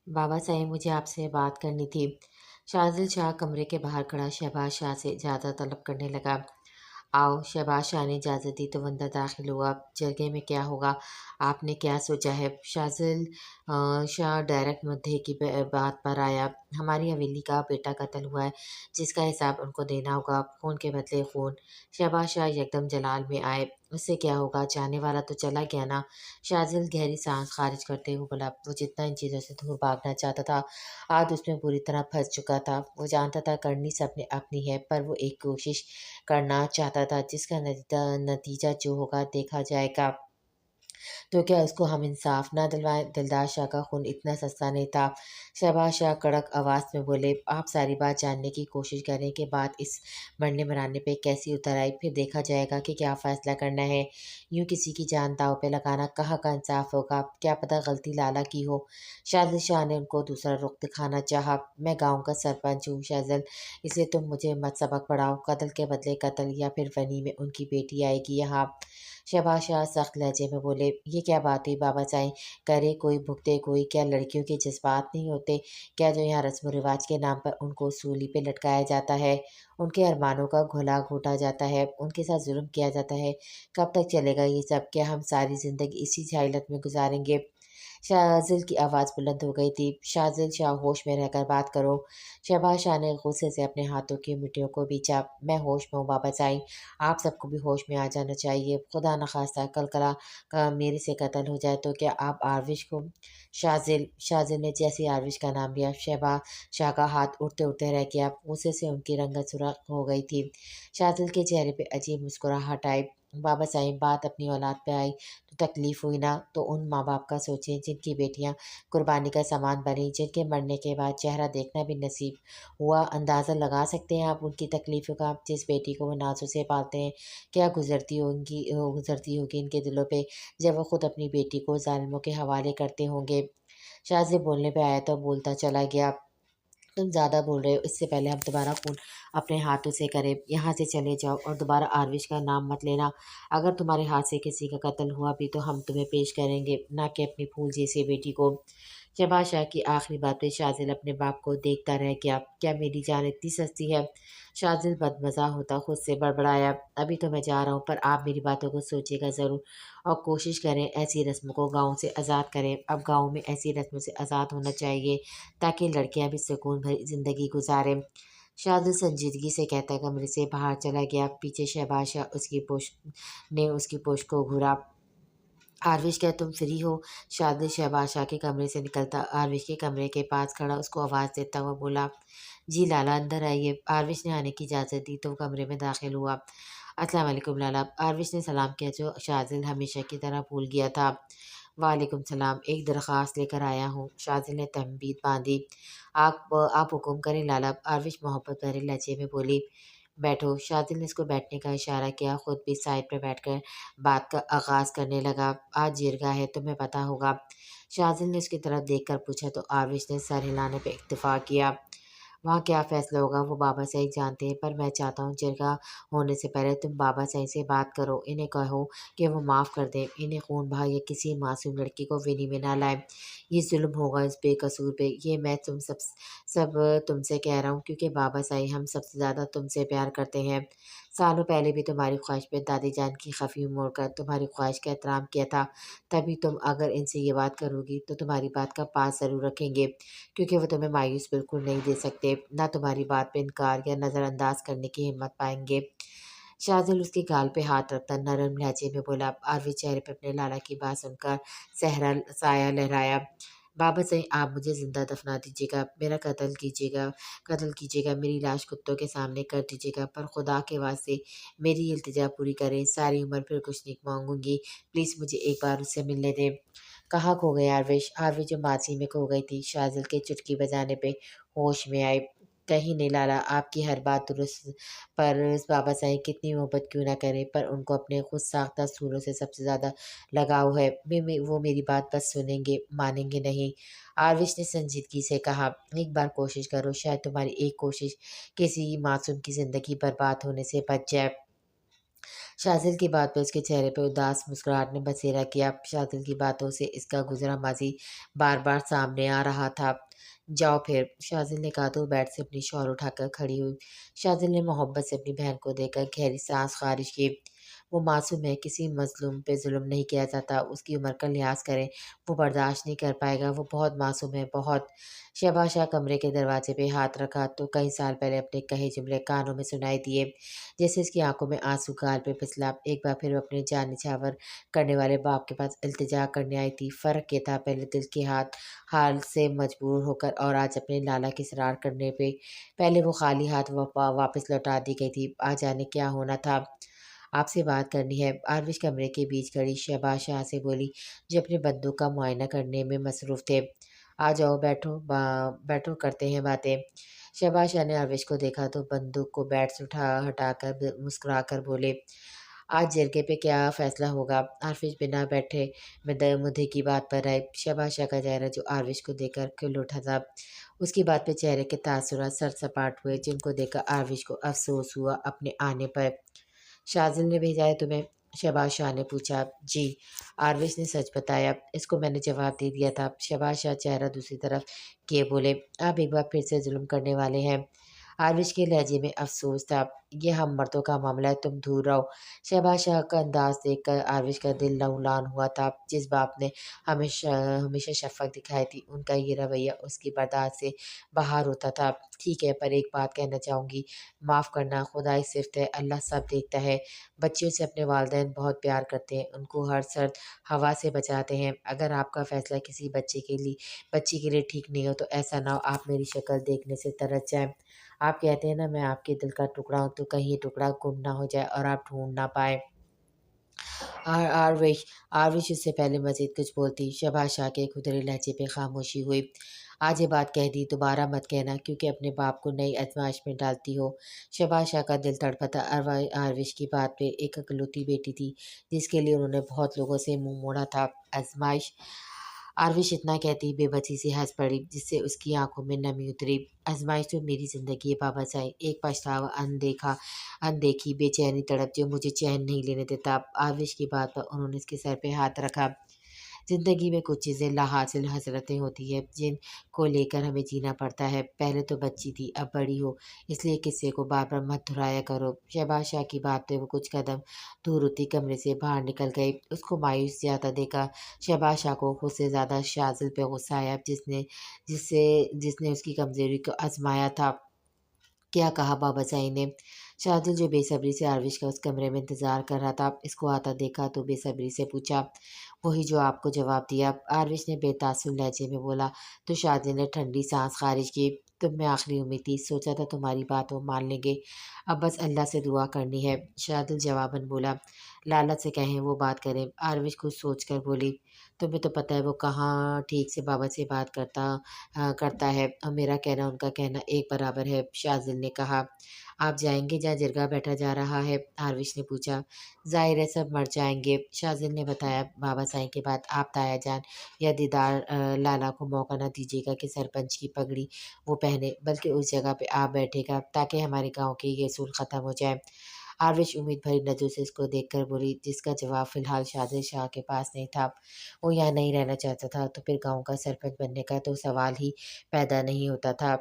बाबा साहेब, मुझे आपसे बात करनी थी। शाज़िल शाह कमरे के बाहर खड़ा शहबाज शाह से इजाज़त तलब करने लगा। आओ। शहबाज शाह ने इजाज़त दी तो वो अंदर दाखिल हुआ। जरगे में क्या होगा? आपने क्या सोचा है? शाज़िल शाह डायरेक्ट मुद्दे की बात पर आया। हमारी हवेली का बेटा कत्ल हुआ है, जिसका हिसाब उनको देना होगा। खून के बदले खून। शहबाज शाह यकदम जलाल में आए। उससे क्या होगा? जाने वाला तो चला गया ना। शाज़िल गहरी सांस खारिज करते हुए बोला, वो जितना इन चीज़ों से दूर भागना चाहता था, आज उसमें पूरी तरह फंस चुका था। वो जानता था करनी सबने अपनी है, पर वो एक कोशिश करना चाहता था, जिसका नतीजा जो होगा देखा जाएगा। तो क्या उसको हम इंसाफ ना दिलवाएं? दिलदार शाह का खून इतना सस्ता नहीं था। शहबाज शाह कड़क आवाज़ में बोले, आप सारी बात जानने की कोशिश करने के बाद इस मरने मराने पे कैसी उतर आई? फिर देखा जाएगा कि क्या फैसला करना है। यूं किसी की जान दांव पे लगाना कहाँ का इंसाफ होगा? क्या पता गलती लाला की हो। शाजिल शाह ने उनको दूसरा रुख दिखाना चाहा। मैं गाँव का सरपंच हूँ शाजिल, इसलिए तुम मुझे मत सबक पढ़ाओ। कत्ल के बदले कत्ल, या फिर वनी में उनकी बेटी आएगी यहाँ। शहबाज शाह सख्त लहजे में बोले, ये क्या बात हुई बाबा साईं? करे कोई भुगते कोई। क्या लड़कियों के जज्बात नहीं होते? क्या जो यहाँ रस्म रिवाज के नाम पर उनको सूली पे लटकाया जाता है, उनके अरमानों का घोला घोटा जाता है, उनके साथ जुल्म किया जाता है? कब तक चलेगा ये सब? क्या हम सारी ज़िंदगी इसी हालत में गुजारेंगे? शाज़िल की आवाज़ बुलंद हो गई थी। शाज़िल शाह, होश में रहकर बात करो। शहबाज शाह ने गुस्से से अपने हाथों की मिट्टियों को बीचा। मैं होश में हूँ बाबा साईं, आप सबको भी होश में आ जाना चाहिए। खुदा न खास्ता कल कला का मेरे से कत्ल हो जाए तो क्या आप आरविश को? शाज़िल ने जैसे आरविश का नाम लिया, शहबाज शाह का हाथ उड़ते उड़ते रह गया। गुस्से से उनकी रंगत सुर्ख हो गई थी। शाज़िल के चेहरे पे अजीब मुस्कुराहट आई। बाबा साईं, बात अपनी औलाद पे आई तो तकलीफ हुई ना, तो उन माँ बाप का सोचें जिनकी बेटियां कुर्बानी का सामान बनी, जिनके मरने के बाद चेहरा देखना भी नसीब हुआ। अंदाज़ा लगा सकते हैं आप उनकी तकलीफ़ों का? जिस बेटी को वो नाजों से पालते हैं, क्या गुजरती होगी इनके दिलों पे, जब वो खुद अपनी बेटी को जालिमों के हवाले करते होंगे। शाह बोलने पे आया तो बोलता चला गया, तुम ज़्यादा बोल रहे हो। इससे पहले हम तुम्हारा खून अपने हाथों से करें। यहाँ से चले जाओ और दोबारा आरविश का नाम मत लेना। अगर तुम्हारे हाथ से किसी का कत्ल हुआ भी तो हम तुम्हें पेश करेंगे, ना कि अपनी फूल जैसी बेटी को। शहबाज शाह की आखिरी बात पे शाजिल अपने बाप को देखता रह गया। क्या मेरी जान इतनी सस्ती है? शाजिल बदमज़ा होता खुद से बड़बड़ाया, अभी तो मैं जा रहा हूँ, पर आप मेरी बातों को सोचिएगा ज़रूर और कोशिश करें ऐसी रस्मों को गाँव से आज़ाद करें। अब गाँव में ऐसी रस्मों से आज़ाद होना चाहिए ताकि लड़कियां भी सुकून भरी जिंदगी गुजारें। शादिल संजीदगी से कहता कमरे से बाहर चला गया। पीछे शहबाज शाह उसकी पोश को घूरा। आरविश, क्या तुम फ्री हो? शादिल शहबाज शाह के कमरे से निकलता आरविश के कमरे के पास खड़ा उसको आवाज़ देता हुआ बोला, जी लाला, अंदर आइए। आरविश ने आने की इजाज़त दी तो वो कमरे में दाखिल हुआ। अस्सलाम वालेकुम लाला। आरविश ने सलाम किया जो शाजिल हमेशा की तरह भूल गया था। वालेकुम सलाम, एक दरख्वास्त लेकर आया हूँ। शाजिल ने तंबीह बांधी। आप हुक्म करें लाला। आरविश मोहब्बत भरे लहजे में बोली। बैठो। शाजिल ने उसको बैठने का इशारा किया, खुद भी साइड पर बैठकर बात का आगाज़ करने लगा। आज जिरगा है, तुम्हें पता होगा। शाजिल ने उसकी तरफ देखकर पूछा तो आरविश ने सर हिलाने पर इत्तेफाक किया। वहाँ क्या फ़ैसला होगा वो बाबा साईं जानते हैं, पर मैं चाहता हूँ जिरगा होने से पहले तुम बाबा साईं से बात करो। इन्हें कहो कि वो माफ़ कर दें। इन्हें खून बहा या किसी मासूम लड़की को वेनी में ना लाएं। ये ज़ुल्म होगा इस बेकसूर पे। ये मैं सब तुमसे कह रहा हूँ, क्योंकि बाबा साईं हम सबसे ज़्यादा तुमसे प्यार करते हैं। सालों पहले भी तुम्हारी ख्वाहिश पे दादी जान की खफ़ी मोड़कर तुम्हारी ख्वाहिश का एहतराम किया था। तभी तुम अगर इनसे ये बात करोगी तो तुम्हारी बात का पास ज़रूर रखेंगे, क्योंकि वो तुम्हें मायूस बिल्कुल नहीं दे सकते, ना तुम्हारी बात पे इनकार या नज़रअंदाज करने की हिम्मत पाएंगे। शाहज़ल उसके गाल पे हाथ रखता नरम लहजे में बोला। आरवी चेहरे पर अपने लाला की बात सुनकर सहरा साया लहराया। बाबा सही, आप मुझे जिंदा दफना दीजिएगा, मेरा कत्ल कीजिएगा, मेरी लाश कुत्तों के सामने कर दीजिएगा, पर खुदा के वास्ते मेरी इल्तिजा पूरी करें। सारी उम्र फिर कुछ नहीं मांगूंगी, प्लीज़ मुझे एक बार उससे मिलने दें। कहाँ खो गए आरविश? आरविश जो माजी में खो गई थी। शाजिल के चुटकी बजाने पे होश में आए। कहीं नहीं लाला, आपकी हर बात दुरुस्त, पर इस बाबा साईं कितनी मोहब्बत क्यों ना करें, पर उनको अपने खुद साख्ता सूरों से सबसे ज़्यादा लगाव है। वो मेरी बात बस सुनेंगे, मानेंगे नहीं। आरविश ने संजीदगी से कहा, एक बार कोशिश करो, शायद तुम्हारी एक कोशिश किसी मासूम की ज़िंदगी बर्बाद होने से बच जाए। شاذل کی بات پہ اس کے چہرے پہ اداس مسکراہٹ نے بسیرا کیا۔ شاذل کی باتوں سے اس کا گزرا ماضی بار بار سامنے آ رہا تھا۔ جاؤ پھر، شاذل نے کہا تو بیڈ سے اپنی شال اٹھا کر کھڑی ہوئی۔ شاذل نے محبت سے اپنی بہن کو دیکھ کر گہری سانس خارج کی۔ وہ معصوم ہے، کسی مظلوم پہ ظلم نہیں کیا جاتا، اس کی عمر کا لحاظ کریں، وہ برداشت نہیں کر پائے گا، وہ بہت معصوم ہے، بہت۔ شہباز شاہ کمرے کے دروازے پہ ہاتھ رکھا تو کئی سال پہلے اپنے کہے جملے کانوں میں سنائی دیے، جیسے اس کی آنکھوں میں آنسو گال پہ پھسلا۔ ایک بار پھر وہ اپنے جان نچھاور کرنے والے باپ کے پاس التجا کرنے آئی تھی۔ فرق یہ تھا، پہلے دل کے حال سے مجبور ہو کر، اور آج اپنے لالا کی اصرار کرنے پہ۔ پہلے وہ خالی ہاتھ واپس لوٹا دی گئی تھی، آج جانے کیا ہونا تھا۔ آپ سے بات کرنی ہے، آروش کمرے کے بیچ کھڑی شہباز شاہ سے بولی، جو اپنے بندوق کا معائنہ کرنے میں مصروف تھے۔ آ جاؤ، بیٹھو بیٹھو، کرتے ہیں باتیں۔ شہباز شاہ نے آروش کو دیکھا تو بندوق کو بیٹ سے ہٹا کر مسکرا کر بولے، آج جرگے پہ کیا فیصلہ ہوگا؟ آروش بنا بیٹھے مدعے کی بات پر آئے۔ شہباز شاہ کا چہرہ جو آروش کو دیکھ کر کھل اٹھا تھا، اس کی بات پہ چہرے کے تاثرات سر سپاٹ ہوئے، جن کو دیکھ کر آروش کو افسوس ہوا اپنے آنے پر۔ شاذل نے بھیجا ہے تمہیں؟ شہباز شاہ نے پوچھا۔ جی، آروش نے سچ بتایا، اس کو میں نے جواب دے دیا تھا۔ شہباز شاہ چہرہ دوسری طرف کیے بولے، آپ ایک بار پھر سے ظلم کرنے والے ہیں۔ آروش کے لہجے میں افسوس تھا، یہ ہم مردوں کا معاملہ ہے، تم دور رہو۔ شہباز شاہ کا انداز دیکھ کر آروش کا دل لہولان ہوا تھا۔ جس باپ نے ہمیشہ شفقت دکھائی تھی، ان کا یہ رویہ اس کی برداشت سے باہر ہوتا تھا۔ ٹھیک ہے، پر ایک بات کہنا چاہوں گی، معاف کرنا خدائی صفت ہے، اللہ سب دیکھتا ہے۔ بچوں سے اپنے والدین بہت پیار کرتے ہیں، ان کو ہر سرد ہوا سے بچاتے ہیں۔ اگر آپ کا فیصلہ کسی بچی کے لیے ٹھیک نہیں ہو تو ایسا نہ ہو آپ میری شکل دیکھنے سے ترس جائیں۔ آپ کہتے ہیں نا میں آپ کے دل کا ٹکڑا ہوں، تو کہیں یہ ٹکڑا گم نہ ہو جائے اور آپ ڈھونڈ نہ پائیں۔ آروش اس سے پہلے مزید کچھ بولتی، شہباز شاہ کے کھدرے لہجے پہ خاموشی ہوئی۔ آج یہ بات کہہ دی، دوبارہ مت کہنا، کیونکہ اپنے باپ کو نئی آزمائش میں ڈالتی ہو۔ شہباز شاہ کا دل تڑپا۔ آروش کی بات پہ ایک اکلوتی بیٹی تھی، جس کے لیے انہوں نے بہت لوگوں سے منہ موڑا تھا۔ آزمائش؟ آروش اتنا کہتی بے بسی سے ہنس پڑی، جس سے اس کی آنکھوں میں نمی اتری۔ آزمائش تو میری زندگی ہے بابا صاحب، ایک پچھتاوا، اندیکھی بے چینی تڑپ جو مجھے چین نہیں لینے دیتا۔ آروش کی بات پر انہوں نے اس کے سر پہ ہاتھ رکھا۔ زندگی میں کچھ چیزیں لا حاصل حسرتیں ہوتی ہیں، جن کو لے کر ہمیں جینا پڑتا ہے۔ پہلے تو بچی تھی، اب بڑی ہو، اس لیے قصے کو بار بار مت دہرایا کرو۔ شہباز شاہ کی بات پہ وہ کچھ قدم دور ہوتی کمرے سے باہر نکل گئی۔ اس کو مایوس زیادہ دیکھا شہباز شاہ کو خود سے زیادہ شاذل پہ غصہ آیا، جس نے اس کی کمزوری کو آزمایا تھا۔ کیا کہا بابا صاحب نے؟ شاذل جو بے صبری سے آروش کا اس کمرے میں انتظار کر رہا تھا، اس کو آتا دیکھا تو بے صبری سے پوچھا۔ وہی جو آپ کو جواب دیا، آروش نے بے تاثر لہجے میں بولا تو شاذل نے ٹھنڈی سانس خارج کی۔ تم میں آخری امید تھی، سوچا تھا تمہاری بات وہ مان لیں گے، اب بس اللہ سے دعا کرنی ہے۔ شاذل جواباً بولا، لالا سے کہیں وہ بات کریں۔ آروش کچھ سوچ کر بولی، تمہیں تو پتہ ہے وہ کہاں ٹھیک سے بابا سے بات کرتا ہے، اور میرا کہنا ان کا کہنا ایک برابر ہے۔ شاذل نے کہا، آپ جائیں گے جہاں جرگہ بیٹھا جا رہا ہے؟ آروش نے پوچھا۔ ظاہر ہے سب مر جائیں گے، شاذل نے بتایا۔ بابا صاحب کے بعد آپ تایا جان یا دیدار لالا کو موقع نہ دیجیے گا کہ سرپنچ کی پگڑی وہ پہنے، بلکہ اس جگہ پہ آپ بیٹھے گا تاکہ ہمارے گاؤں کے یہ اصول ختم ہو جائیں۔ آروش امید بھری نظروں سے اس کو دیکھ کر بولی، جس کا جواب فی الحال شاذل شاہ کے پاس نہیں تھا۔ وہ یہاں نہیں رہنا چاہتا تھا تو پھر گاؤں کا سرپنچ بننے کا تو سوال ہی پیدا نہیں ہوتا تھا۔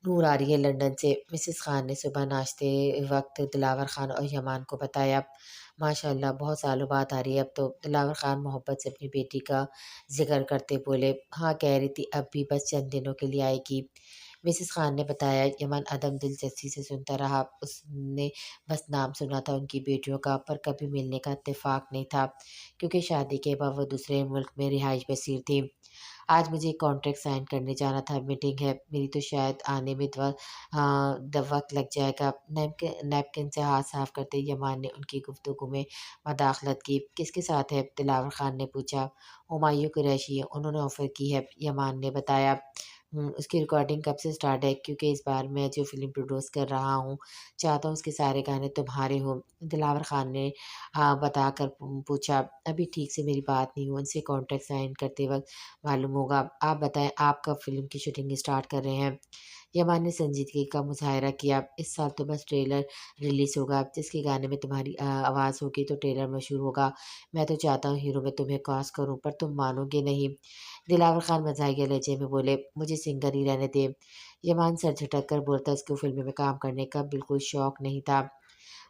نور آ رہی ہے لندن سے، مسز خان نے صبح ناشتے وقت دلاور خان اور یمان کو بتایا۔ ماشاء اللہ، بہت سالوں بعد آ رہی ہے اب تو، دلاور خان محبت سے اپنی بیٹی کا ذکر کرتے بولے۔ ہاں، کہہ رہی تھی اب بھی بس چند دنوں کے لیے آئے گی، مسز خان نے بتایا۔ یمن عدم دلچسپی سے سنتا رہا، اس نے بس نام سنا تھا ان کی بیٹیوں کا، پر کبھی ملنے کا اتفاق نہیں تھا، کیونکہ شادی کے بعد وہ دوسرے ملک میں رہائش پذیر تھی۔ آج مجھے ایک کانٹریکٹ سائن کرنے جانا تھا، میٹنگ ہے میری تو شاید آنے میں وقت لگ جائے گا۔ نیپکن سے ہاتھ صاف کرتے یمان نے ان کی گفتگو میں مداخلت کی۔ کس کے ساتھ ہے؟ دلاور خان نے پوچھا۔ ہمایوں قریشی ہے، انہوں نے آفر کی ہے، یمان نے بتایا۔ اس کی ریکارڈنگ کب سے سٹارٹ ہے؟ کیونکہ اس بار میں جو فلم پروڈیوس کر رہا ہوں چاہتا ہوں اس کے سارے گانے تمہارے ہوں، دلاور خان نے بتا کر پوچھا۔ ابھی ٹھیک سے میری بات نہیں ہوئی ان سے، کانٹریکٹ سائن کرتے وقت معلوم ہوگا۔ آپ بتائیں آپ کب فلم کی شوٹنگ سٹارٹ کر رہے ہیں؟ यमान ने संजीदगी का मुजाहरा किया। इस साल तो बस ट्रेलर रिलीज़ होगा, जिसके गाने में तुम्हारी आवाज़ होगी तो ट्रेलर मशहूर होगा। मैं तो चाहता हूँ हीरो में तुम्हें कास्ट करूँ, पर तुम मानोगे नहीं। दिलावर खान मजाकिया लहजे में बोले, मुझे सिंगर ही रहने दे। यमान सर झटक कर बोलता, इसको फिल्म में काम करने का बिल्कुल शौक नहीं था।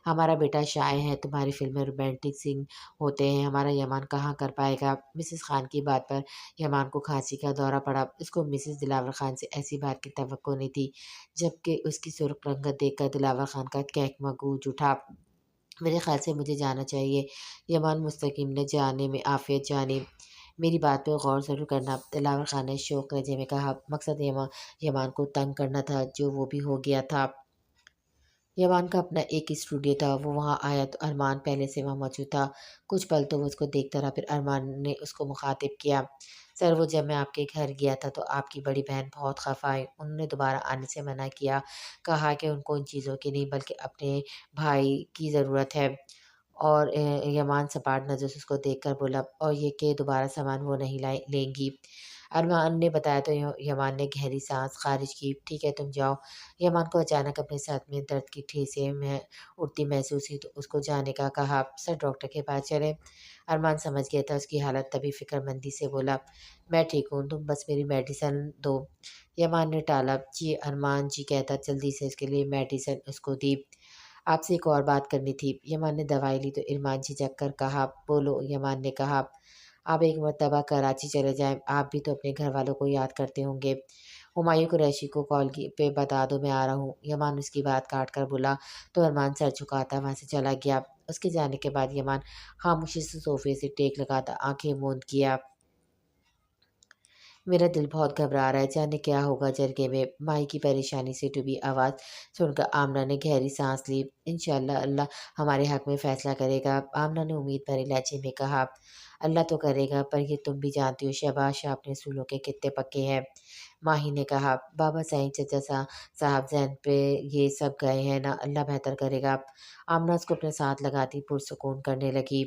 हमारा बेटा शाय है, तुम्हारी फिल्म में रोमांटिक सीन होते हैं, हमारा यमान कहाँ कर पाएगा। मिसेस खान की बात पर यमान को खांसी का दौरा पड़ा। उसको मिसेस दिलावर खान से ऐसी बात की तवक्को नहीं थी। जबकि उसकी सुर्ख रंगत देखकर दिलावर खान का कैकमा गूंज उठा। मेरे ख्याल से मुझे जाना चाहिए। यमान मुस्तकीम ने जाने में आफियत जानी। मेरी बात पे गौर ज़रूर करना, दिलावर खान ने शौक लहजे में कहा। मकसद यमान को तंग करना था, जो वो भी हो गया था। यमान का अपना एक स्टूडियो था, वो वहाँ आया तो अरमान पहले से वहाँ मौजूद था। कुछ पल तो वो उसको देखता रहा, फिर अरमान ने उसको मुखातिब किया। सर, वो जब मैं आपके घर गया था तो आपकी बड़ी बहन बहुत खफा आई। उन्होंने दोबारा आने से मना किया, कहा कि उनको उन चीज़ों की नहीं बल्कि अपने भाई की ज़रूरत है। और यमान सपाट नज़र से उसको देखकर बोला, और ये कि दोबारा सामान वो नहीं लेंगी। अरमान ने बताया तो यमान ने गहरी सांस खारिज की। ठीक है, तुम जाओ। यमान को अचानक अपने साथ में दर्द की ठेसें में उठती महसूस हुई तो उसको जाने का कहा। सर, डॉक्टर के पास चले। अरमान समझ गया था उसकी हालत, तभी फिक्रमंदी से बोला, मैं ठीक हूँ, तुम बस मेरी मेडिसिन दो। यमान ने टाला। जी अरमान जी कहता जल्दी से इसके लिए मेडिसिन उसको दी। आपसे एक और बात करनी थी। यमान ने दवाई ली तो इरमान झिझक कर कहा, बोलो। यमान ने कहा, आप एक मर्तबा कराची चले जाएं, आप भी तो अपने घर वालों को याद करते होंगे। हुमायूं कुरैशी को कॉल की पे बता दो मैं आ रहा हूँ। यमान उसकी बात काट कर बोला तो अरमान सर झुकाता वहाँ से चला गया। उसके जाने के बाद यमान खामोशी से सोफे से टेक लगाता आंखें मूंद किया। मेरा दिल बहुत घबरा रहा है, जाने क्या होगा जरगे में। माई की परेशानी से डूबी आवाज़ सुनकर आमना ने गहरी सांस ली। इंशाअल्लाह अल्लाह हमारे हक में फैसला करेगा, आमना ने उम्मीद भरे लहजे में कहा। अल्लाह तो करेगा, पर ये तुम भी जानती हो शहबाज शाह अपने सूलों के कितने पक्के हैं। माही ने कहा, बाबा साईं चचा साहब जैन पे ये सब गए हैं ना, अल्लाह बेहतर करेगा। आमना उसको अपने साथ लगाती पुरसुकून करने लगी।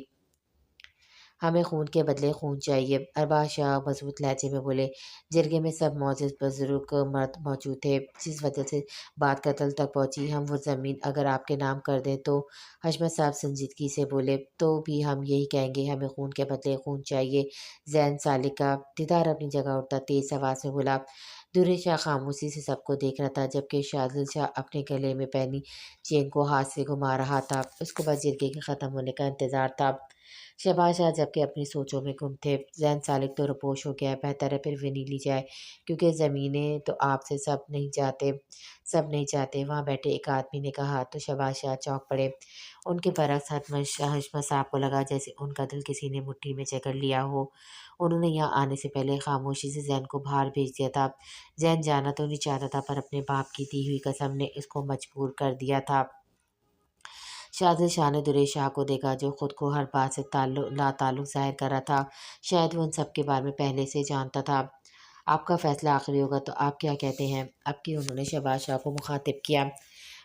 हमें खून के बदले खून चाहिए। अरबाज शाह मजबूत लहजे में बोले। जिरगे में सब मौजूद बुजुर्ग मर्द मौजूद थे, जिस वजह से बात कत्ल तक पहुंची। हम वो ज़मीन अगर आपके नाम कर दें तो? हशमत साहब संजीदगी से बोले। तो भी हम यही कहेंगे, हमें खून के बदले खून चाहिए। जैन सालिक का दीदार अपनी जगह उठता तेज आवाज़ में बोला। दूरे शाह खामोशी से सबको देख रहा था, जबकि शादिल शाह अपने गले में पहनी चेन को हाथ से घुमा रहा था। उसको बस जिरगे के ख़त्म होने का इंतज़ार था। शहबाज शाह जबकि अपनी सोचों में गुम थे। ज़ैन सालिक तो रुपोश हो गया है, बेहतर है फिर विनी ली जाए, क्योंकि ज़मीनें तो आपसे सब नहीं चाहते। वहाँ बैठे एक आदमी ने कहा तो शहबाज शाह चौंक पड़े। उनके बरक्स हशमत साहब को लगा जैसे उनका दिल किसी ने मुट्ठी में जकड़ लिया हो। उन्होंने यहाँ आने से पहले खामोशी से जैन को बाहर भेज दिया था। जैन जाना तो नहीं चाहता था, पर अपने बाप की दी हुई कसम ने इसको मजबूर कर दिया था। शादिल शाह ने दुरेश शाह को देखा, जो खुद को हर बात से लाताल्लुक ज़ाहिर कर रहा था। शायद वो उन सब के बारे में पहले से जानता था। आपका फैसला आखिरी होगा तो आप क्या कहते हैं? अब कि उन्होंने शहबाज शाह को मुखातिब किया।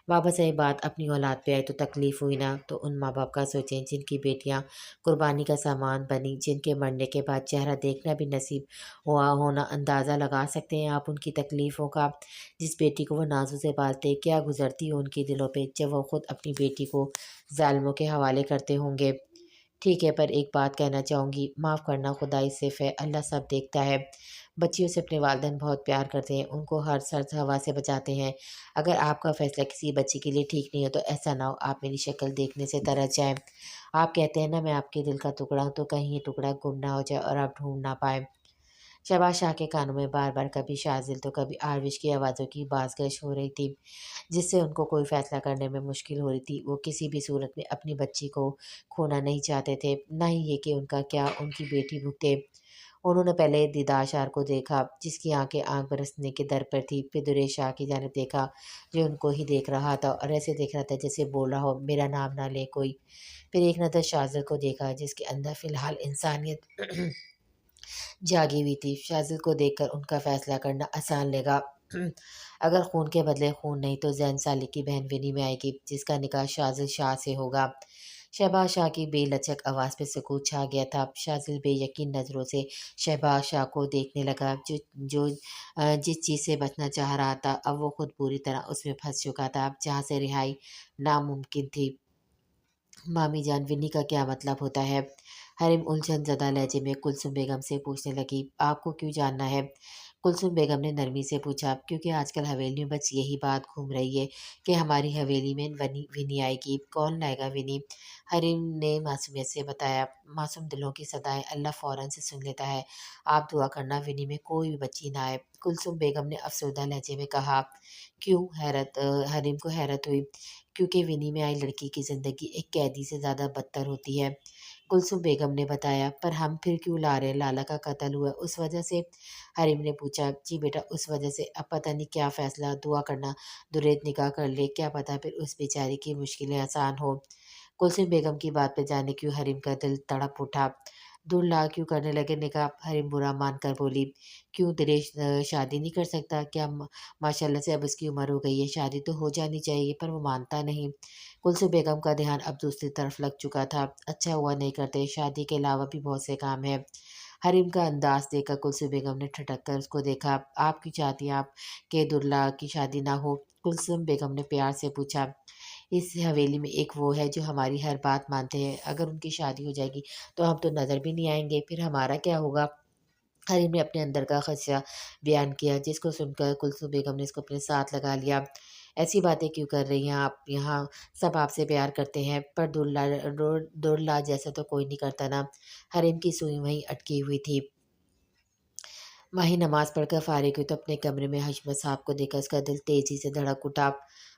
बाबा से ये बात अपनी औलाद पे आई तो तकलीफ़ हुई ना, तो उन माँ बाप का सोचें जिनकी बेटियाँ कुर्बानी का सामान बनी, जिनके मरने के बाद चेहरा देखना भी नसीब हुआ होना। अंदाज़ा लगा सकते हैं आप उनकी तकलीफ़ों का। जिस बेटी को वो नाजों से पालते, क्या गुजरती हो उनके दिलों पे जब वो खुद अपनी बेटी को ज़ालिमों के हवाले करते होंगे। ठीक है, पर एक बात कहना चाहूँगी, माफ़ करना खुदाई सिर्फ़ है, अल्लाह सब देखता है। बच्चियों से अपने वालिदैन बहुत प्यार करते हैं, उनको हर सर्द हवा से बचाते हैं। अगर आपका फ़ैसला किसी बच्ची के लिए ठीक नहीं हो तो ऐसा ना हो आप मेरी शक्ल देखने से तरस जाएँ। आप कहते हैं ना मैं आपके दिल का टुकड़ा हूँ, तो कहीं ये टुकड़ा गुम ना हो जाए और आप ढूँढ ना पाएँ। शहबाज शाह के कानों में बार-बार कभी शाज़िल तो कभी आरविश की आवाज़ों की बाज़गश हो रही थी, जिससे उनको कोई फ़ैसला करने में मुश्किल हो रही थी। वो किसी भी सूरत में अपनी बच्ची को खोना नहीं चाहते थे, ना ही ये कि उनका क्या उनकी बेटी भुगते। उन्होंने पहले दीदार शाह को देखा, जिसकी आंखें आग बरसने के दर पर थी, फिर दुरेश शाह की जानिब देखा, जो उनको ही देख रहा था और ऐसे देख रहा था जैसे बोल रहा हो, मेरा नाम ना ले कोई। फिर एक नज़र शाज़िल को देखा, जिसके अंदर फ़िलहाल इंसानियत जागी हुई थी। शाज़िल को देखकर उनका फ़ैसला करना आसान लगा। अगर खून के बदले खून नहीं तो ज़ैन सालिक की बहन विनी में आएगी, जिसका निकाह शाज़िल शाह से होगा। शहबाज शाह की बेलचक आवाज़ पे सुकूत छा गया था। शाज़िल बेयकीन नज़रों से शहबाज शाह को देखने लगा, जो जिस चीज़ से बचना चाह रहा था, अब वो खुद पूरी तरह उसमें फँस चुका था, जहाँ से रिहाई नामुमकिन थी। मामी जान, विन्नी का क्या मतलब होता है? हरीम उलझन ज़दा लहजे में कुलसुम बेगम से पूछने लगी। आपको क्यों जानना है? कुलसुम बेगम ने नरमी से पूछा। क्योंकि आजकल हवेली में बस यही बात घूम रही है कि हमारी हवेली में विनी आएगी। कौन लाएगा विनी? हरीम ने मासूमियत से बताया। मासूम दिलों की सदाएं अल्लाह फौरन से सुन लेता है। आप दुआ करना विनी में कोई भी बच्ची ना आए। कुलसुम बेगम ने अफसरदा लहजे में कहा। क्यों? हरीम को हैरत हुई। क्योंकि विनी में आई लड़की की ज़िंदगी एक कैदी से ज़्यादा बदतर होती है। कुलसुम बेगम ने बताया। पर हम फिर क्यों ला रहे हैं? लाला का कत्ल हुआ उस वजह से? हरीम ने पूछा। जी बेटा, उस वजह से। अब पता नहीं क्या फ़ैसला, दुआ करना दुरेत निकाह कर ले, क्या पता फिर उस बेचारी की मुश्किलें आसान हो। कुलसुम बेगम की बात पे जाने क्यों हरीम का दिल तड़प उठा। दूल्हा ला क्यों करने लगे निकाह? हरीम बुरा मानकर बोली। क्यों दिनेश शादी नहीं कर सकता क्या? माशाल्लाह से अब उसकी उम्र हो गई है, शादी तो हो जानी चाहिए, पर वो मानता नहीं। कुलसुम बेगम का ध्यान अब दूसरी तरफ लग चुका था। अच्छा हुआ नहीं करते, शादी के अलावा भी बहुत से काम हैं। हरीम का अंदाज देखकर कुलसुम बेगम ने ठटक कर उसको देखा। आप क्यों चाहती हैं आप के दुल्ला की शादी ना हो? कुलसुम बेगम ने प्यार से पूछा। इस हवेली में एक वो है जो हमारी हर बात मानते हैं, अगर उनकी शादी हो जाएगी तो हम तो नज़र भी नहीं आएंगे, फिर हमारा क्या होगा? हरीम ने अपने अंदर का खदशा बयान किया, जिसको सुनकर कुलसुम बेगम ने इसको अपने साथ लगा लिया। ऐसी बातें क्यों कर रही हैं आप? यहाँ सब आपसे प्यार करते हैं, पर दुल्ला जैसा तो कोई नहीं करता ना। हरीम की सुई वहीं अटकी हुई थी। माही नमाज पढ़कर फारिग हुई तो अपने कमरे में हशमत साहब को देखकर उसका दिल तेजी से धड़क उठा।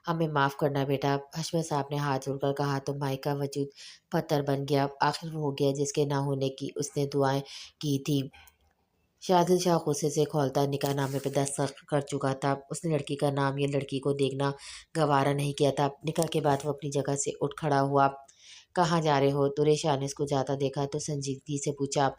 हमें माफ़ करना बेटा। हशमत साहब ने हाथ जोड़कर कहा तो माही का वजूद पत्थर बन गया। आखिर वो हो गया जिसके ना होने की उसने दुआएं की थी। शादिल शाह गुस्से से खौलता निकाहनामे पे दस्तखत कर चुका था। उसने लड़की का नाम या लड़की को देखना गवारा नहीं किया था। निकाह के बाद वो अपनी जगह से उठ खड़ा हुआ। कहाँ जा रहे हो? दुरे शाह ने उसको जाता देखा तो संजीदगी से पूछा।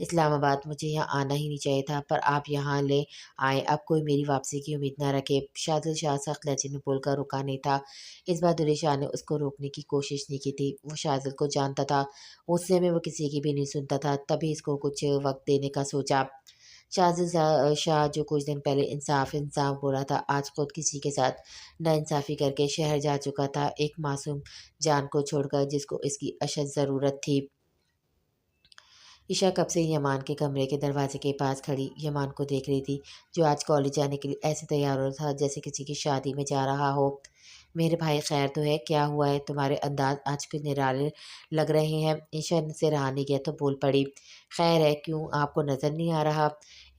इस्लामाबाद। मुझे यहाँ आना ही नहीं चाहिए था, पर आप यहाँ ले आए, अब कोई मेरी वापसी की उम्मीद ना रखे। शादिल शाह सख्त लहजे में बोलकर रुका नहीं था। इस बार दुरे शाह ने उसको रोकने की कोशिश नहीं की थी। वो शादिल को जानता था। गुस्से में वो किसी की भी नहीं सुनता था, तभी इसको कुछ वक्त देने का सोचा। शाज़िल शाह जो कुछ दिन पहले इंसाफ इंसाफ बोला था, आज खुद किसी के साथ नाइंसाफ़ी करके शहर जा चुका था, एक मासूम जान को छोड़कर जिसको इसकी अशद ज़रूरत थी। ईशा कब से यमान के कमरे के दरवाजे के पास खड़ी यमान को देख रही थी, जो आज कॉलेज जाने के लिए ऐसे तैयार हो रहा था जैसे किसी की शादी में जा रहा हो। मेरे भाई खैर तो है? क्या हुआ है? तुम्हारे अंदाज आज कुछ निराले लग रहे हैं। ईशा से रहा नहीं गया तो बोल पड़ी। खैर है, क्यों आपको नज़र नहीं आ रहा?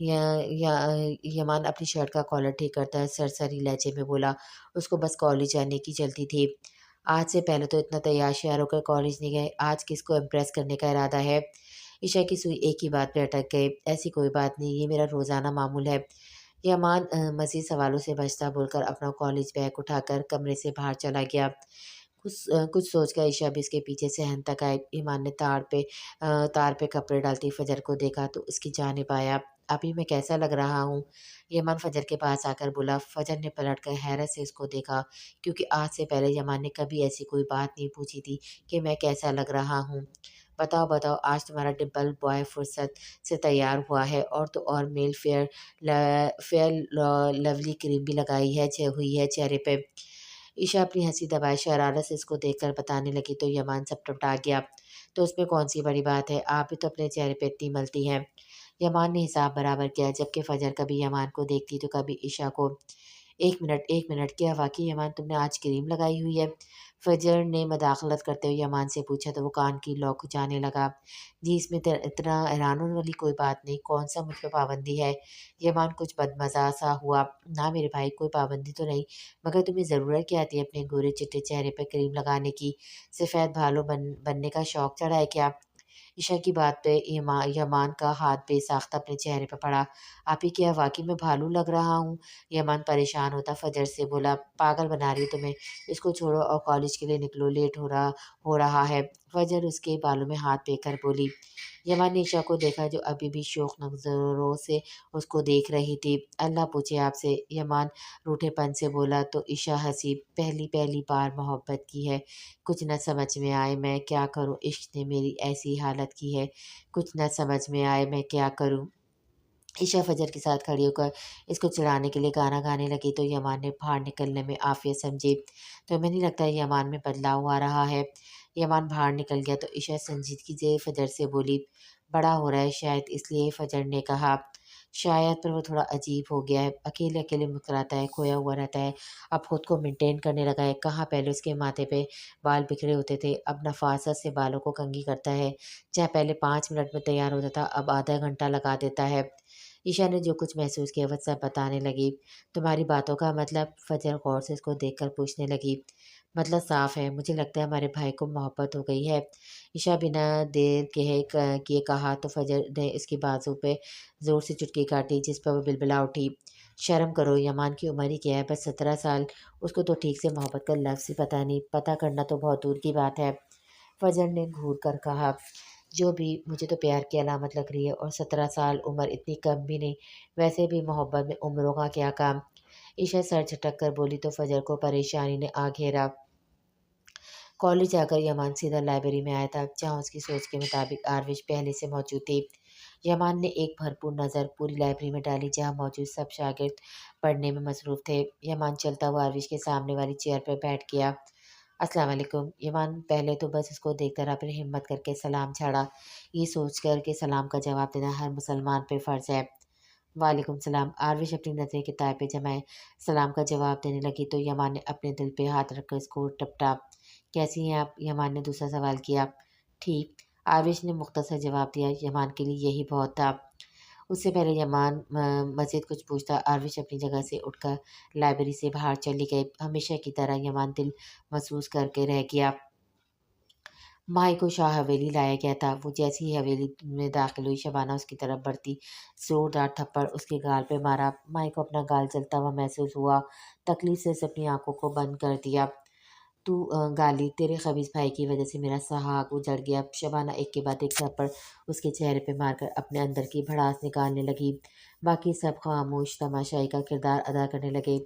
या यमान अपनी शर्ट का कॉलर ठीक करता सरसरी लहजे में बोला। उसको बस कॉलेज जाने की जल्दी थी। आज से पहले तो इतना तैयार श्यार होकर कॉलेज नहीं गए, आज किसको इम्प्रेस करने का इरादा है? ईशा की सुई एक ही बात पे अटक गई। ऐसी कोई बात नहीं, ये मेरा रोज़ाना मामूल है। यामान मज़ीद सवालों से बचता बोलकर अपना कॉलेज बैग उठाकर कमरे से बाहर चला गया। कुछ सोचकर ईशा भी इसके पीछे सहन तक आई। ईमान ने तार पे कपड़े डालती फजर को देखा तो उसकी जानिब आया। अभी मैं कैसा लग रहा हूँ? यमान फजर के पास आकर बोला। फजर ने पलटकर हैरत से उसको देखा, क्योंकि आज से पहले यमान ने कभी ऐसी कोई बात नहीं पूछी थी कि मैं कैसा लग रहा हूँ। बताओ बताओ, आज तुम्हारा डिम्पल बॉय फुर्सत से तैयार हुआ है, और तो और मेल फेयर लवली क्रीम भी लगाई है हुई है चेहरे पे। ईशा अपनी हंसी दबाए शरारत से इसको देखकर बताने लगी तो यमान सब टपटा गया। तो उसमें कौन सी बड़ी बात है? आप भी तो अपने चेहरे पे इतनी मलती हैं। यमान ने हिसाब बराबर किया, जबकि फजर कभी यमान को देखती तो कभी ईशा को। एक मिनट, क्या वाकई यमान तुमने आज क्रीम लगाई हुई है? फजर ने मदाखलत करते हुए यमान से पूछा तो वो कान की लौ खुजाने लगा। जी, इसमें इतना हैरान होने वाली कोई बात नहीं, कौन सा मुझ पर पाबंदी है? यमान कुछ बदमज़ा सा हुआ। ना मेरे भाई, कोई पाबंदी तो नहीं, मगर तुम्हें ज़रूरत क्या आती है अपने गोरे चिट्टे चेहरे पर क्रीम लगाने की? सफ़ेद भालू बनने का शौक चढ़ा है क्या? عشاء کی بات پہ یمان کا ہاتھ بے ساختہ اپنے چہرے پہ پڑا۔ آپ ہی کیا واقعی میں بھالو لگ رہا ہوں؟ یمان پریشان ہوتا فجر سے بولا، پاگل بنا رہی تمہیں، اس کو چھوڑو اور کالج کے لیے نکلو، لیٹ ہو رہا ہے۔ فجر اس کے بالوں میں ہاتھ پہ کر بولی۔ یمان نے عشاء کو دیکھا جو ابھی بھی شوق نظروں سے اس کو دیکھ رہی تھی۔ اللہ پوچھے آپ سے، یمان روٹھے پن سے بولا تو عشاء ہنسی، پہلی پہلی بار محبت کی ہے، کچھ نہ سمجھ میں آئے میں کیا کروں، عشق نے میری ایسی حالت کی ہے، کچھ نہ سمجھ میں آئے میں کیا کروں۔ عشاء فجر کے ساتھ کھڑی ہو کر اس کو چڑھانے کے لیے گانا گانے لگی تو یمان نے باہر نکلنے میں عافیت سمجھی۔ تو ہمیں نہیں لگتا یمان میں بدلاؤ آ رہا ہے؟ یمان باہر نکل گیا تو عشاء سنجیدگی سے فجر سے بولی، بڑا ہو رہا ہے شاید اس لیے، فجر نے کہا۔ شاید، پر وہ تھوڑا عجیب ہو گیا ہے، اکیلے اکیلے مسکراتا ہے، کھویا ہوا رہتا ہے، اب خود کو مینٹین کرنے لگا ہے۔ کہاں پہلے اس کے ماتھے پہ بال بکھرے ہوتے تھے، اب نفاست سے بالوں کو کنگھی کرتا ہے، جہاں پہلے 5 منٹ میں تیار ہوتا تھا اب آدھا گھنٹہ لگا دیتا ہے۔ عشاء نے جو کچھ محسوس کیا وہ سب بتانے لگی۔ تمہاری باتوں کا مطلب؟ فجر غور سے اس کو دیکھ کر پوچھنے لگی۔ مطلب صاف ہے، مجھے لگتا ہے ہمارے بھائی کو محبت ہو گئی ہے۔ عشاء بنا دیر کیے کہا تو فجر نے اس کی بازو پہ زور سے چٹکی کاٹی جس پر وہ بلبلا اٹھی۔ شرم کرو، یمان کی عمر ہی کیا ہے، بس 17 سال، اس کو تو ٹھیک سے محبت کا لفظ ہی پتہ نہیں، پتہ کرنا تو بہت دور کی بات ہے۔ فجر نے گھور کر کہا، جو بھی، مجھے تو پیار کی علامت لگ رہی ہے، اور 17 سال عمر اتنی کم بھی نہیں، ویسے بھی محبت میں عمروں کا کیا کام۔ عشاء سر جھٹک کر بولی تو فجر کو پریشانی نے آ گھیرا۔ کالج جا کر یمان سیدھا لائبریری میں آیا تھا جہاں اس کی سوچ کے مطابق آروش پہلے سے موجود تھی۔ یمان نے ایک بھرپور نظر پوری لائبریری میں ڈالی جہاں موجود سب شاگرد پڑھنے میں مصروف تھے۔ یمان چلتا ہوا آروش کے سامنے والی چیئر پر بیٹھ گیا۔ السلام علیکم۔ یمان پہلے تو بس اس کو دیکھ کر پھر ہمت کر کے سلام جھاڑا، یہ سوچ کر کہ سلام کا جواب دینا ہر مسلمان پہ فرض ہے۔ وعلیکم السلام۔ آروش اپنی نظریں کتاب پہ جمائے سلام کا جواب دینے لگی تو یمان نے اپنے دل پہ ہاتھ رکھ کر اس کو ٹپٹا۔ کیسی ہیں آپ؟ یمان نے دوسرا سوال کیا۔ ٹھیک، آروش نے مختصر جواب دیا۔ یمان کے لیے یہی بہت تھا۔ اس سے پہلے یمان مزید کچھ پوچھتا آروش اپنی جگہ سے اٹھ کر لائبریری سے باہر چلی گئی۔ ہمیشہ کی طرح یمان دل محسوس کر کے رہ گیا۔ ماہی کو شاہ حویلی لایا گیا تھا۔ وہ جیسی ہی حویلی میں داخل ہوئی شبانہ اس کی طرف بڑھتی زوردار تھپڑ اس کے گال پہ مارا۔ ماہی کو اپنا گال جلتا ہوا محسوس ہوا، تکلیف سے اس اپنی آنکھوں کو بند کر دیا۔ تو گالی، تیرے خبیث بھائی کی وجہ سے میرا سہاگ اجڑ گیا۔ شبانہ ایک کے بعد ایک تھپڑ اس کے چہرے پہ مار کر اپنے اندر کی بھڑاس نکالنے لگی۔ باقی سب خاموش تماشائی کا کردار ادا کرنے لگے۔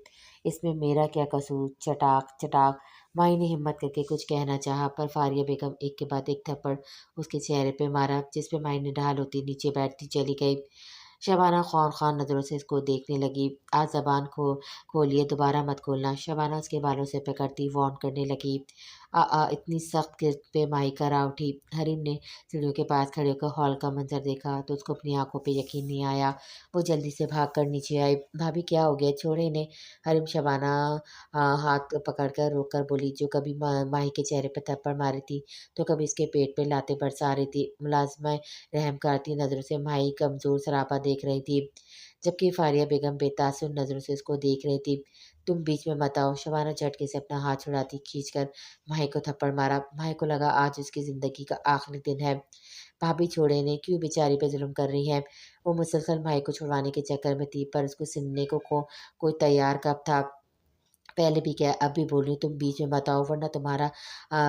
اس میں میرا کیا قصور؟ چٹاک چٹاک۔ مائی نے ہمت کر کے کچھ کہنا چاہا پر فاریہ بیگم ایک کے بعد ایک تھپڑ اس کے چہرے پہ مارا جس پہ مائی نے ڈھال ہوتی نیچے بیٹھتی چلی گئی۔ شبانہ خون خان نظروں سے اس کو دیکھنے لگی۔ آج زبان کھولیے، دوبارہ مت کھولنا، شبانہ اس کے بالوں سے پکڑتی وارن کرنے لگی۔ اتنی سخت گرد پہ مائی کرا اٹھی۔ حریم نے سیڑھیوں کے پاس کھڑے ہو کر ہال کا منظر دیکھا تو اس کو اپنی آنکھوں پہ یقین نہیں آیا۔ وہ جلدی سے بھاگ کر نیچے آئی۔ بھابھی کیا ہو گیا؟ چھوڑے انہیں۔ حریم شبانہ ہاتھ پکڑ کر روک کر بولی، جو کبھی ماہی کے چہرے پہ تھپڑ ماری تھی تو کبھی اس کے پیٹ پہ لاتیں برسا رہی تھی۔ ملازمہ رحم کرتی نظروں سے ماہی کمزور سراپا دیکھ رہی تھی جبکہ فاریہ بیگم بے تاثر نظروں سے اس کو دیکھ رہی تھی۔ تم بیچ میں مت آؤ۔ شبانہ جھٹکے سے اپنا ہاتھ چھڑاتی کھینچ کر ماہی کو تھپڑ مارا۔ ماہی کو لگا آج اس کی زندگی کا آخری دن ہے۔ بھابھی چھوڑے انہیں، کیوں بیچاری پہ ظلم کر رہی ہیں؟ وہ مسلسل ماہی کو چھڑوانے کے چکر میں تھی پر اس کو سننے کو کوئی تیار کب تھا؟ پہلے بھی کیا اب بھی بول رہی ہوں، تم بیچ میں مت آؤ ورنہ تمہارا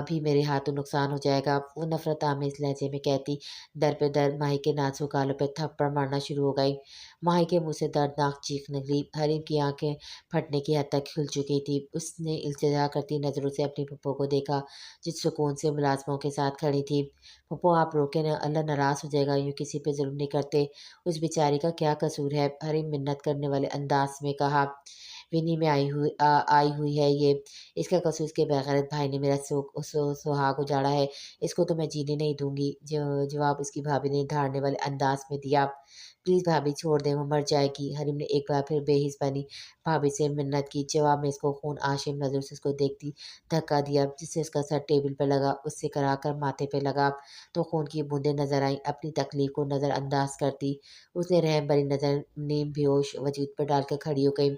بھی میرے ہاتھوں نقصان ہو جائے گا، وہ نفرت آمیز لہجے میں کہتی۔ در پہ در ماہی کے نازک گالوں پہ تھپڑ مارنا شروع ہو گئی۔ ماہی کے منہ سے دردناک چیخ نکلی۔ حریم کی آنکھیں پھٹنے کی حد تک کھل چکی تھی۔ اس نے التجا کرتی نظروں سے اپنی پھپھو کو دیکھا جس سکون سے ملازموں کے ساتھ کھڑی تھی۔ پھپھو آپ روکے نا، اللہ ناراض ہو جائے گا، یوں کسی پہ ظلم نہیں کرتے، اس بیچاری کا کیا قصور ہے؟ حریم منت کرنے والے انداز میں کہا۔ ونی میں آئی ہوئی ہے یہ، اس کا قصور اس کے بغیرت بھائی نے میرا سہاگ اجاڑا ہے، اس کو تو میں جینے نہیں دوں گی، جواب اس کی بھابھی نے دھاڑنے والے انداز میں دیا۔ پلیز بھابھی چھوڑ دیں، وہ مر جائے گی۔ حریم نے ایک بار پھر بے حس بنی بھابھی سے منت کی۔ جواب میں اس کو خون آشم نظروں سے اس کو دیکھتی دھکا دیا جس سے اس کا سر ٹیبل پہ لگا، اس سے کرا کر ماتھے پہ لگا تو خون کی بوندیں نظر آئیں۔ اپنی تکلیف کو نظر انداز کرتی اس نے رحم بھری نظر نیم بیہوش وجود پر ڈال کر کھڑی ہو گئی۔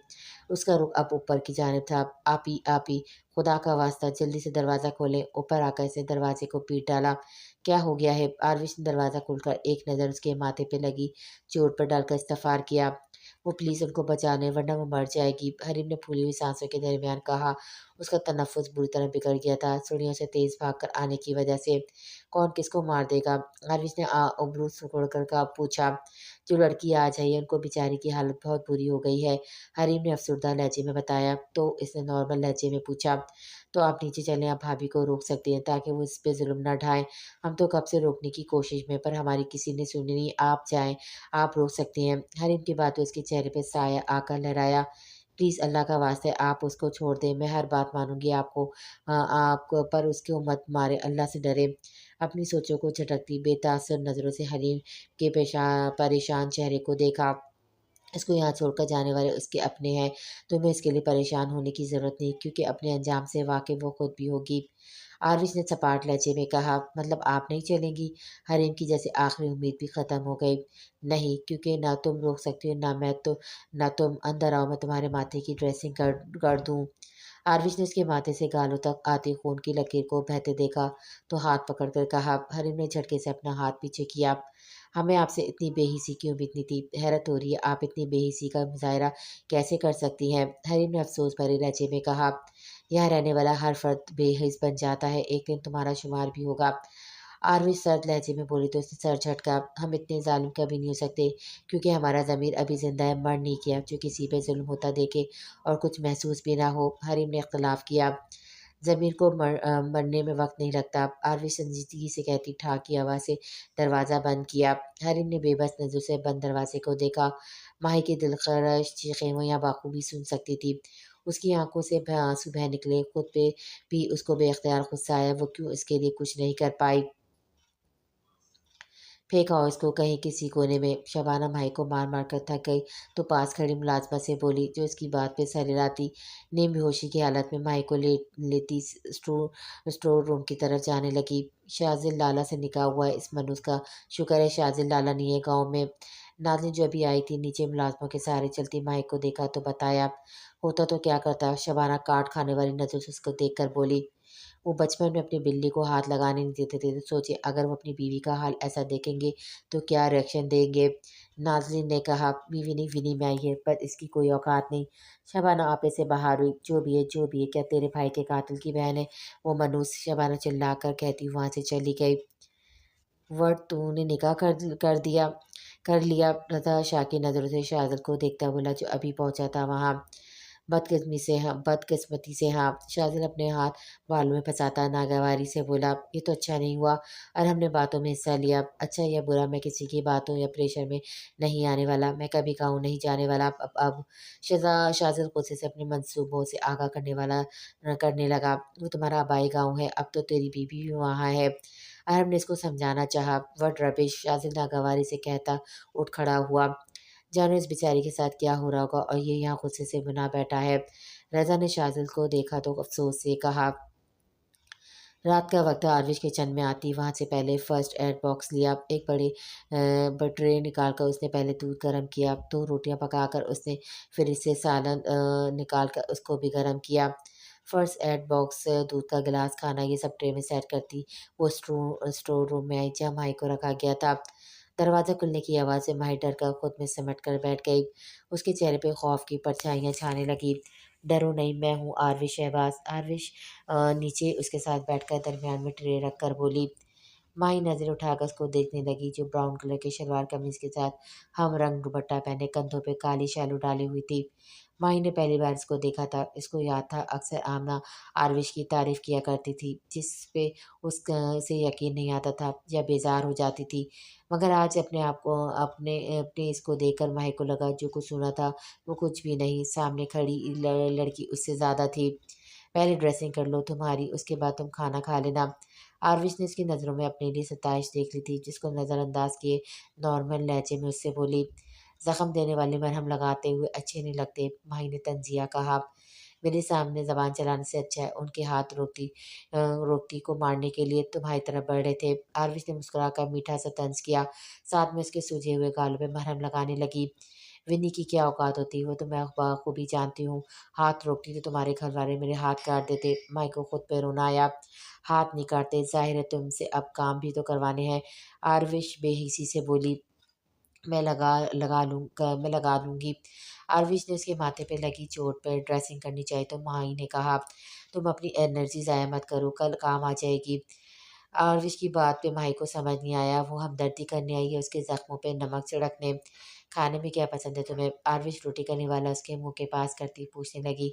اس کا رخ اب اوپر کی جانب تھا۔ آپی खुदा का वास्ता जल्दी से दरवाज़ा खोलें। ऊपर आकर इसने दरवाजे को पीट डाला। क्या हो गया है? आरविश ने दरवाज़ा खोलकर एक नज़र उसके माथे पे लगी चोट पर डालकर इस्तफ़ार किया। वो प्लीज़ उनको बचा लें वरना वो मर जाएगी। हरीम ने फूली हुई सांसों के दरमियान कहा। उसका तनफ़्फ़ुज़ बुरी तरह बिगड़ गया था सीढ़ियों से तेज़ भागकर आने की वजह से। कौन किसको मार देगा? आरविश ने उबरू सिकुड़ कर पूछा। जो लड़की आज आई है उनको बेचारी की हालत बहुत बुरी हो गई है। हरीम ने अफसरदा लहजे में बताया। तो इसने नॉर्मल लहजे में पूछा। तो आप नीचे चलें, आप भाभी को रोक सकती हैं ताकि वो इस पे जुल्म ना ढाएँ। हम तो कब से रोकने की कोशिश में पर हमारी किसी ने सुनी नहीं। आप जाएँ, आप रोक सकती हैं। हरीम की बात उसके चेहरे पे साया आकर लहराया। प्लीज़ अल्लाह का वास्ता है आप उसको छोड़ दें। मैं हर बात मानूँगी आपको आपको पर उसको मत मारें, अल्लाह से डरें। अपनी सोचों को झटकती बेतासर नज़रों से हलीम के परेशान चेहरे को देखा। इसको यहाँ छोड़कर जाने वाले उसके अपने हैं। तुम्हें इसके लिए परेशान होने की ज़रूरत नहीं क्योंकि अपने अंजाम से वाकिफ़ वो खुद भी होगी। आरविश ने सपाट लहजे में कहा, मतलब आप नहीं चलेंगी? हरीम की जैसे आखिरी उम्मीद भी ख़त्म हो गई। नहीं, क्योंकि ना तुम रोक सकती हो ना मैं तो ना तुम। अंदर आओ, मैं तुम्हारे माथे की ड्रेसिंग कर दूँ। आरविश ने उसके माथे से गालों तक आती खून की लकीर को बहते देखा तो हाथ पकड़कर कहा। हरीम ने झटके से अपना हाथ पीछे किया। हमें आपसे इतनी बेहिसी की उम्मीद नहीं थी। हैरत हो रही है आप इतनी बेहिसी का मुजाहरा कैसे कर सकती हैं? हरीम ने अफसोस भरे लहजे में कहा। यहाँ रहने वाला हर फर्द बेहिस बन जाता है, एक दिन तुम्हारा शुमार भी होगा। आरवी सर्द लहजे में बोली तो उसने सर झटका। हम इतने जालिम कभी नहीं हो सकते क्योंकि हमारा ज़मीर अभी ज़िंदा है, मर नहीं किया जो किसी पे जुल्म होता देखे और कुछ महसूस भी ना हो। हरीम ने इख्तलाफ किया। ज़मीर को मरने में वक्त नहीं लगता। आरवी संजीदगी से कहती ठाक की आवाज़ से दरवाज़ा बंद किया। हरीम ने बेबस नज़र से बंद दरवाजे को देखा। माही की दिलखराश चीखें वो यहाँ बाखूबी सुन सकती थी। उसकी आंखों से आंसू बह निकले। खुद पे भी उसको बेख्तियार गुस्सा आया। वो क्यों इसके लिए कुछ नहीं कर पाई? फेंका और इसको कहीं किसी कोने में। शबाना भाई को मार मार कर थक गई तो पास खड़ी मुलाजमा से बोली जो इसकी बात पे सर हिलाती। नीम बेहोशी की हालत में माई को लेती स्टोर रूम की तरफ जाने लगी। शाजिल लाला से निकाह हुआ है इस मनुष्य का। शुक्र है शाजिल लाला नहीं है गाँव में। नाज़नीन जो अभी आई थी नीचे मुलाजमों के सहारे चलती माई को देखा तो बताया। होता तो क्या करता? शबाना काट खाने वाली नजर से उसको देख कर बोली। वो बचपन में अपनी बिल्ली को हाथ लगाने नहीं देते थे तो सोचिए अगर वो अपनी बीवी का हाल ऐसा देखेंगे तो क्या रिएक्शन देंगे। नाज़रीन ने कहा बीवी नहीं विनी में आई है पर इसकी कोई औकात नहीं। शबाना आपे से बाहर हुई। जो भी है क्या तेरे भाई के कातिल की बहन है वो मनूस? शबाना चिल्ला कर कहती वहाँ से चली गई। वर्ड तूने निकाह कर लिया। रजा शाह की नज़रों से शाहजल को देखता बोला जो अभी पहुंचा था वहाँ। बदकिस्मती से हाँ। शाहजल अपने हाथ बालों में फंसाता नागवारी से बोला ये तो अच्छा नहीं हुआ और हमने बातों में हिस्सा लिया। अच्छा या बुरा मैं किसी की बातों या प्रेशर में नहीं आने वाला। मैं कभी गाँव नहीं जाने वाला। अब शाहजल गुस्से से अपने मंसूबों से आगाह करने लगा। वो तुम्हारा आबाई गाँव है। अब तो तेरी बीवी भी वहाँ है। अरब ने इसको समझाना चाहा। वट रबिश शाजिल नागवारी से कहता उठ खड़ा हुआ। जानो इस बेचारी के साथ क्या हो रहा होगा और ये यहाँ गुस्से से बना बैठा है। रजा ने शाजिल को देखा तो अफसोस से कहा। रात का वक्त था आरविश किचन में आती वहाँ से पहले फर्स्ट एड बॉक्स लिया। एक ट्रे निकाल कर उसने पहले दूध गर्म किया। 2 रोटियां पकाकर उसने फिर इससे सालन निकाल कर उसको भी गर्म किया। फर्स्ट एड बॉक्स दूध का गिलास खाना ये सब ट्रे में सेट करती वो स्टोर रूम में आई जहाँ माही को रखा गया था। दरवाज़ा खुलने की आवाज़ से माही डर कर खुद में सिमट कर बैठ गई। उसके चेहरे पे खौफ की परछाइयाँ छाने लगी। डरो नहीं मैं हूँ आरविश शहबाज। आरविश नीचे उसके साथ बैठकर दरमियान में ट्रे रख कर बोली। माही नज़र उठाकर उसको देखने लगी जो ब्राउन कलर के शलवार कमीज के साथ हम रंग दुपट्टा पहने कंधों पे काली शालू डाली हुई थी। माही ने पहली बार इसको देखा था। इसको याद था अक्सर आमना आरविश की तारीफ किया करती थी जिस पे उसे यकीन नहीं आता था या बेजार हो जाती थी। मगर आज अपने आप को अपने अपने इसको देखकर माही को लगा जो कुछ सुना था वो कुछ भी नहीं। सामने खड़ी लड़की उससे ज़्यादा थी। पहले ड्रेसिंग कर लो तुम्हारी उसके बाद तुम खाना खा लेना। आरविश ने उसकी नज़रों में अपने लिए सताइश देख ली थी जिसको नज़रअंदाज किए नॉर्मल लहजे में उससे बोली। जख्म देने वाले मरहम लगाते हुए अच्छे नहीं लगते। माही ने तंजिया कहा। मेरे सामने जबान चलाने से अच्छा है उनके हाथ रोकती को मारने के लिए तुम्हारी तरफ बढ़ रहे थे। आरविश ने मुस्कुराकर मीठा सा तंज किया साथ में उसके सूजे हुए गालों पे मरहम लगाने लगी। ونی کی کیا اوقات ہوتی وہ تو میں بخوبی جانتی ہوں، ہاتھ روکتی تو تمہارے گھر والے میرے ہاتھ کاٹ دیتے۔ مائی کو خود پہ رونا آیا۔ ہاتھ نہیں کاٹتے، ظاہر ہے تم سے اب کام بھی تو کروانے ہیں، آروش بے حسی سے بولی۔ میں لگا لوں گی۔ آروش نے اس کے ماتھے پہ لگی چوٹ پہ ڈریسنگ کرنی چاہیے تو مائی نے کہا تم اپنی انرجی ضائع مت کرو، کل کام آ جائے گی۔ آروش کی بات پہ مائی کو سمجھ نہیں آیا، وہ ہمدردی کرنے آئی ہے اس کے زخموں پہ نمک چھڑکنے۔ کھانے میں کیا پسند ہے تمہیں؟ آروش روٹی کرنے والا اس کے منہ کے پاس کرتی پوچھنے لگی۔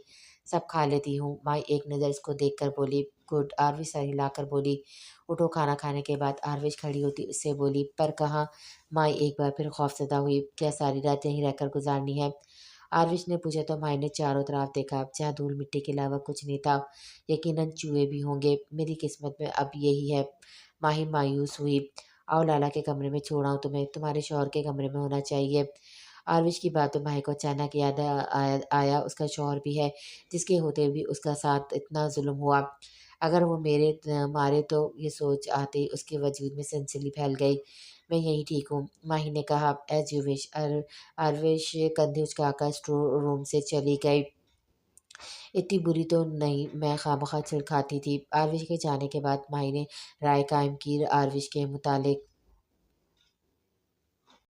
سب کھا لیتی ہوں، مائی ایک نظر اس کو دیکھ کر بولی۔ گڈ، آروش سر ہلا کر بولی۔ اٹھو، کھانا کھانے کے بعد آروش کھڑی ہوتی اس سے بولی۔ پر کہاں؟ مائی ایک بار پھر خوفزدہ ہوئی۔ کیا ساری رات یہیں رہ کر گزارنی ہے؟ آروش نے پوچھا تو مائی نے چاروں طرف دیکھا، جہاں دھول مٹی کے علاوہ کچھ نہیں تھا۔ یقیناً چوہے بھی ہوں گے، میری قسمت میں اب یہی ہے۔ ماہی مایوس ہوئی۔ آؤ لالا کے کمرے میں چھوڑ آؤں تمہیں، تمہارے شوہر کے کمرے میں ہونا چاہیے۔ آروش کی بات ماہی کو اچانک یاد آیا اس کا شوہر بھی ہے، جس کے ہوتے بھی اس کا ساتھ اتنا ظلم ہوا۔ اگر وہ میرے مارے تو یہ سوچ آتے ہی اس کے وجود میں سنسنی پھیل گئی۔ میں یہی ٹھیک ہوں، ماہی نے کہا۔ As you wish. آروش کندھے اچکا کر اسٹور روم سے چلی گئی۔ اتنی بری تو نہیں، میں خواہ مخواہ چھڑکھاتی تھی۔ آروش کے جانے کے بعد ماہی نے رائے قائم کی، آروش کے متعلق